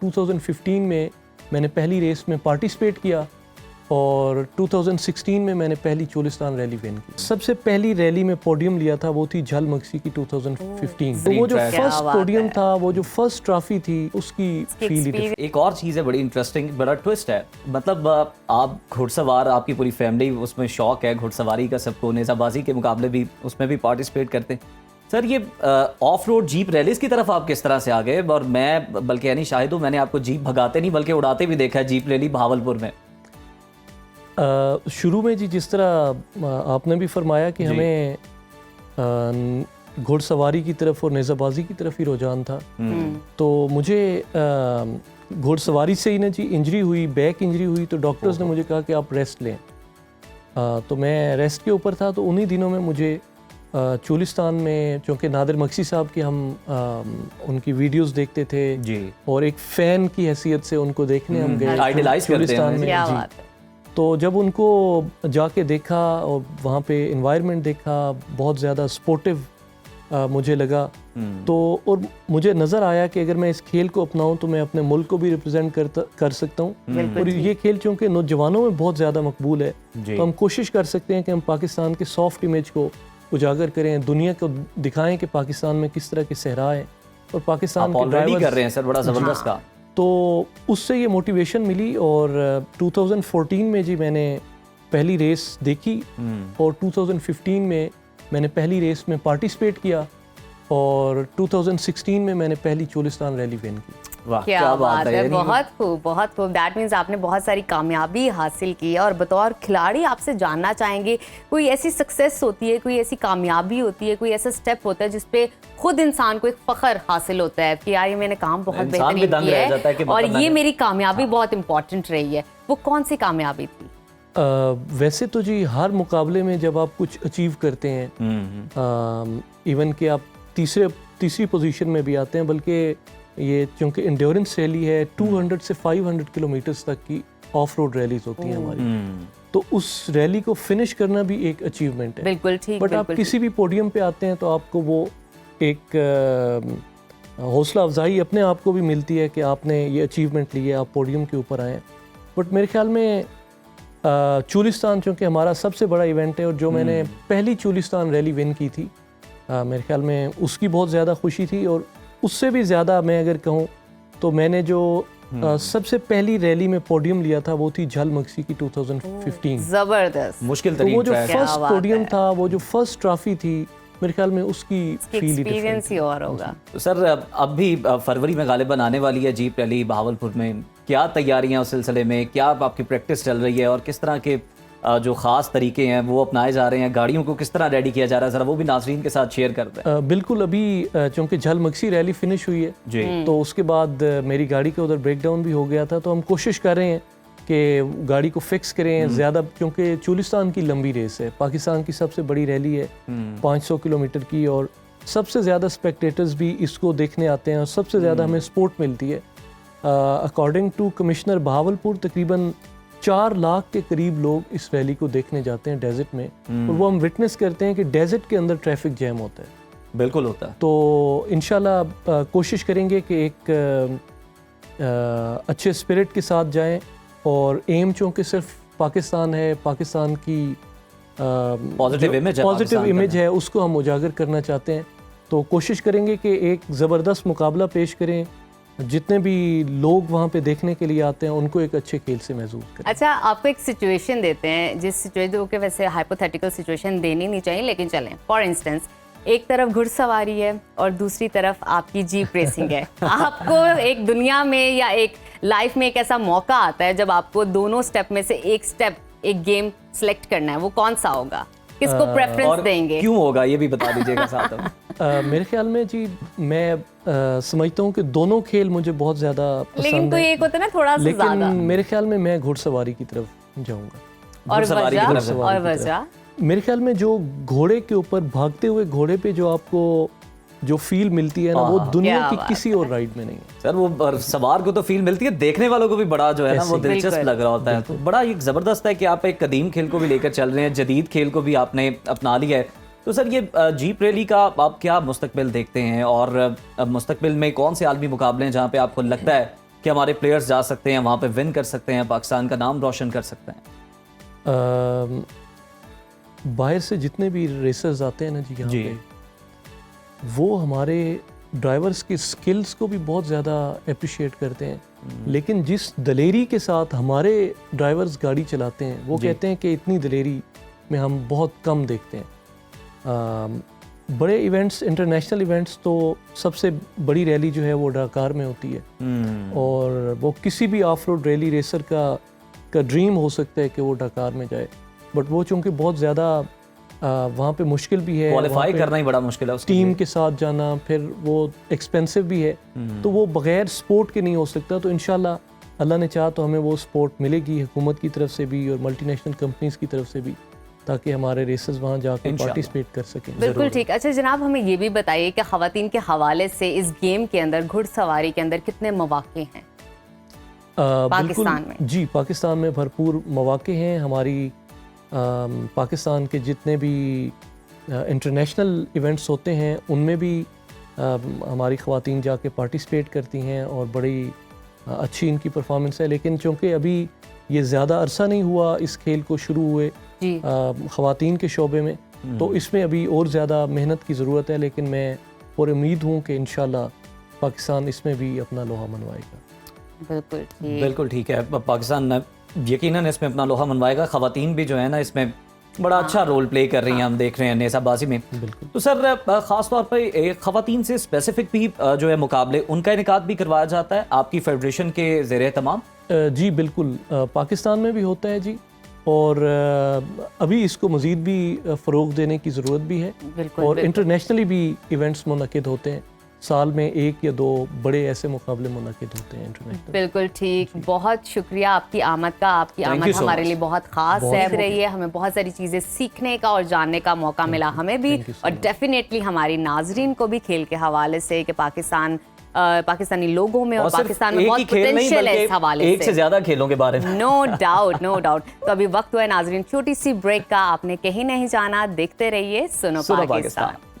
2015 में मैंने पहली रेस में पार्टिसिपेट किया और 2016 में मैंने पहली चोलिस्तान रैली विन की। सबसे पहली रैली में पोडियम लिया था वो थी झल मक्सी की 2015। तो वो जो फर्स्ट पोडियम था, वो जो फर्स्ट ट्रॉफी थी, उसकी फील ही एक और चीज़ है बड़ी इंटरेस्टिंग, बड़ा ट्विस्ट है। मतलब आप घुड़सवार, आपकी पूरी फैमिली उसमें शौक है घुड़सवारी का, सबको नेज़ाबाजी के मुकाबले भी उसमें भी पार्टिसिपेट करते हैं। सर ये ऑफ रोड जीप रैलीज की तरफ आप किस तरह से आ गए? और मैं बल्कि यानी शाहिद हूँ, मैंने आपको जीप भगाते नहीं बल्कि उड़ाते भी देखा है जीप रैली भावलपुर में। शुरू में जी जिस तरह आपने भी फरमाया कि हमें घुड़सवारी की तरफ और नेज़ाबाजी की तरफ ही रुझान था, तो मुझे घुड़सवारी से ही ना जी इंजरी हुई, बैक इंजरी हुई, तो डॉक्टर्स ने मुझे कहा कि आप रेस्ट लें। तो मैं रेस्ट के ऊपर था। तो उन्हीं दिनों में मुझे चोलिस्तान में, चूँकि नादिर मक्सी साहब की हम उनकी वीडियोस देखते थे जी, और एक फ़ैन की हैसियत से उनको देखने हम गए चोलिस्तान में जी। तो जब उनको जाके देखा और वहाँ पे एनवायरनमेंट देखा, बहुत ज़्यादा सपोर्टिव मुझे लगा। तो और मुझे नज़र आया कि अगर मैं इस खेल को अपनाऊं तो मैं अपने मुल्क को भी रिप्रेजेंट कर सकता हूं। और ये खेल चूँकि नौजवानों में बहुत ज़्यादा मकबूल है, तो हम कोशिश कर सकते हैं कि हम पाकिस्तान के सॉफ्ट इमेज को उजागर करें, दुनिया को दिखाएं कि पाकिस्तान में किस तरह के सहरा है और पाकिस्तान के ड्राइवर कर रहे हैं सर, बड़ा ज़बरदस्त का। तो उससे ये मोटिवेशन मिली और 2014 में जी मैंने पहली रेस देखी और 2015 में मैंने पहली रेस में पार्टिसिपेट किया और 2016 में मैंने पहली चोलिस्तान रैली विन की। वाह, क्या बात है, बहुत खूब, बहुत खूब। दैट मीन्स आपने बहुत सारी कामयाबी हासिल की है। और बतौर खिलाड़ी आपसे जानना चाहेंगे, कोई ऐसी सक्सेस होती है, कोई ऐसी कामयाबी होती है, कोई ऐसा स्टेप होता है जिसपे खुद इंसान को एक फ़ख्र हासिल होता है कि यार ये मैंने काम बहुत बेहतरीन किया है और ये मेरी कामयाबी बहुत इंपॉर्टेंट रही है? वो कौन सी कामयाबी थी? वैसे तो जी हर मुकाबले में जब आप कुछ अचीव करते हैं, इवन कि आप तीसरी पोजीशन में भी आते हैं, बल्कि ये चूँकि इंड्योरेंस रैली है, 200 से 500 किलोमीटर्स तक की ऑफ रोड रैलीज होती हैं हमारी, तो उस रैली को फिनिश करना भी एक अचीवमेंट है। बिल्कुल ठीक। बट आप किसी भी पोडियम पे आते हैं तो आपको वो एक हौसला अफजाई अपने आप को भी मिलती है कि आपने ये अचीवमेंट ली है, आप पोडियम के ऊपर आए। बट मेरे ख्याल में चोलिस्तान चूँकि हमारा सबसे बड़ा इवेंट है और जो मैंने पहली चोलिस्तान रैली विन की थी, मेरे ख्याल में उसकी बहुत ज़्यादा खुशी थी। और उससे भी ज़्यादा मैं अगर कहूँ तो मैंने जो सबसे पहली रैली में पोडियम लिया था वो थी झल मक्सी की 2015। ज़बरदस्त, मुश्किल तो वो जो फर्स्ट पोडियम था, वो जो फर्स्ट ट्रॉफी थी, मेरे ख्याल में उसकी एक्सपीरियंस ही और होगा। तो सर अब भी फरवरी में गालिबन आने वाली है जीप रैली भावलपुर में, क्या तैयारियां उस सिलसिले में, क्या आपकी प्रैक्टिस चल रही है और किस तरह के जो ख़ास तरीके हैं वो अपनाए जा रहे हैं, गाड़ियों को किस तरह रेडी किया जा रहा है, ज़रा वो भी नाज़रीन के साथ शेयर करते हैं। बिल्कुल, अभी चूँकि झल मक्सी रैली फिनिश हुई है जी, तो उसके बाद मेरी गाड़ी के उधर ब्रेकडाउन भी हो गया था, तो हम कोशिश कर रहे हैं कि गाड़ी को फिक्स करें ज़्यादा, क्योंकि चोलिस्तान की लंबी रेस है, पाकिस्तान की सबसे बड़ी रैली है 500 किलोमीटर की, और सबसे ज़्यादा स्पेक्टेटर्स भी इसको देखने आते हैं और सबसे ज़्यादा हमें सपोर्ट मिलती है। अकॉर्डिंग टू कमिश्नर बहावलपुर तकरीबन 4 लाख के करीब लोग इस रैली को देखने जाते हैं डेजर्ट में, और वो हम विटनेस करते हैं कि डेजर्ट के अंदर ट्रैफिक जैम होता है। बिल्कुल होता है। तो इंशाल्लाह कोशिश करेंगे कि एक अच्छे स्पिरिट के साथ जाएं, और एम चूँकि सिर्फ पाकिस्तान है, पाकिस्तान की पॉजिटिव इमेज है उसको हम उजागर करना चाहते हैं, तो कोशिश करेंगे कि एक ज़बरदस्त मुकाबला पेश करें, जितने भी लोग वहाँ पे देखने के लिए आते हैं उनको एक अच्छे खेल से महसूस करें। अच्छा, आपको एक सिचुएशन देते हैं, जिस सिचुएशन को वैसे हाइपोथेटिकल सिचुएशन देनी नहीं चाहिए, लेकिन चलें। फॉर इंस्टेंस, एक तरफ घुड़सवारी है और दूसरी तरफ आपकी जीप रेसिंग है। आपको एक दुनिया में या एक लाइफ में एक ऐसा मौका आता है जब आपको दोनों स्टेप में से एक स्टेप, एक गेम सेलेक्ट करना है, वो कौन सा होगा? किसको प्रेफरेंस देंगे? क्यों होगा ये भी बता दीजिएगा साथ में। मेरे ख्याल में जी मैं समझता हूँ कि दोनों खेल मुझे बहुत ज़्यादा पसंद है, लेकिन कोई एक होता है ना थोड़ा सा ज़्यादा। लेकिन मेरे ख्याल में मैं घुड़सवारी की तरफ जाऊँगा। और वजह मेरे ख्याल में जो घोड़े के ऊपर, भागते हुए घोड़े पे जो आपको जो फील मिलती है ना, वो दुनिया की किसी और राइड में नहीं है सर। वो सवार को तो फील मिलती है, देखने वालों को भी बड़ा जो है ना वो दिलचस्प लग रहा होता है। तो बड़ा एक ज़बरदस्त है कि आप एक कदीम खेल को भी लेकर चल रहे हैं, जदीद खेल को भी आपने अपना लिया है। तो सर ये जीप रैली का आप क्या मुस्तकबिल देखते हैं, और मुस्तकबिल में कौन से आलमी मुकाबले हैं जहाँ पे आपको लगता है कि हमारे प्लेयर्स जा सकते हैं वहाँ पे विन कर सकते हैं, पाकिस्तान का नाम रोशन कर सकते हैं? बाहर से जितने भी रेसर्स आते हैं ना जी यहाँ जी। पे, वो हमारे ड्राइवर्स की स्किल्स को भी बहुत ज़्यादा अप्रिशिएट करते हैं, लेकिन जिस दलेरी के साथ हमारे ड्राइवर्स गाड़ी चलाते हैं वो जी। कहते हैं कि इतनी दलेरी में हम बहुत कम देखते हैं। बड़े इवेंट्स, इंटरनेशनल इवेंट्स, तो सबसे बड़ी रैली जो है वो डकार में होती है, और वो किसी भी ऑफ रोड रैली रेसर का ड्रीम हो सकता है कि वो डकार में जाए, बट वो चूँकि बहुत ज़्यादा वहाँ पे मुश्किल भी है, क्वालिफाई करना ही बड़ा मुश्किल है उसके टीम लिए। के साथ जाना, फिर वो एक्सपेंसिव भी है, तो वो बगैर स्पोर्ट के नहीं हो सकता। तो इंशाल्लाह अल्लाह ने चाहा तो हमें वो स्पोर्ट मिलेगी हुकूमत की तरफ से भी और मल्टीनेशनल कंपनीज की तरफ से भी, ताकि हमारे रेसेस वहाँ जाकर इंशाल्लाह। पार्टिसिपेट कर सकें। बिल्कुल ठीक। अच्छा जनाब, हमें ये भी बताइए कि ख़वातीन के हवाले से इस गेम के अंदर, घुड़सवारी के अंदर कितने मौक़े हैं पाकिस्तान में? जी, पाकिस्तान में भरपूर मौक़े हैं। हमारी पाकिस्तान के जितने भी इंटरनेशनल इवेंट्स होते हैं उनमें भी हमारी ख़वातीन जाके पार्टिसिपेट करती हैं और बड़ी अच्छी इनकी परफॉर्मेंस है। लेकिन चूँकि अभी ये ज़्यादा अरसा नहीं हुआ इस खेल को शुरू हुए जी। ख़वातीन के शोबे में, तो इसमें अभी और ज़्यादा मेहनत की ज़रूरत है, लेकिन मैं और उम्मीद हूँ कि इंशाल्लाह पाकिस्तान इसमें भी अपना लोहा मनवाएगा। बिल्कुल ठीक। बिल्कुल ठीक है, पाकिस्तान यकीनन इसमें अपना लोहा मनवाएगा। ख़वातीन भी जो है ना इसमें बड़ा अच्छा रोल प्ले कर रही हैं, हम देख रहे हैं नेज़ाबाजी में। तो सर ख़ास तौर पर ख़वातीन से स्पेसिफिक भी जो है मुकाबले, उनका इनेकाद भी करवाया जाता है आपकी फेडरेशन के ज़ेरे तमाम? जी बिल्कुल, पाकिस्तान में भी होता है जी, और अभी इसको मज़ीद भी फ़रोग़ देने की ज़रूरत भी है। बिल्कुल, और बिल्कुल। इंटरनेशनली भी इवेंट्स मुनक़िद होते हैं, साल में 1 या 2 बड़े ऐसे मुकाबले मुनक़िद होते हैं इंटरनेशनल। बिल्कुल ठीक। बहुत शुक्रिया आपकी आमद का। आपकी Thank आमद you so हमारे much. लिए बहुत ख़ास है रही है। हमें बहुत सारी चीज़ें सीखने का और जानने का मौका मिला हमें भी, Thank you so और डेफिनेटली हमारी नाजरीन को भी खेल के हवाले से कि पाकिस्तानी लोगों में और सिर्फ पाकिस्तान में एक बहुत ही खेल नहीं, पोटेंशियल है इस बल्कि हवाले एक से ज़्यादा खेलों के बारे में। No doubt, no doubt. तो अभी वक्त हुआ है नाजरीन छोटी सी ब्रेक का। आपने कहीं नहीं जाना, देखते रहिए सुनो सुनो पाकिस्तान। पाकिस्तान।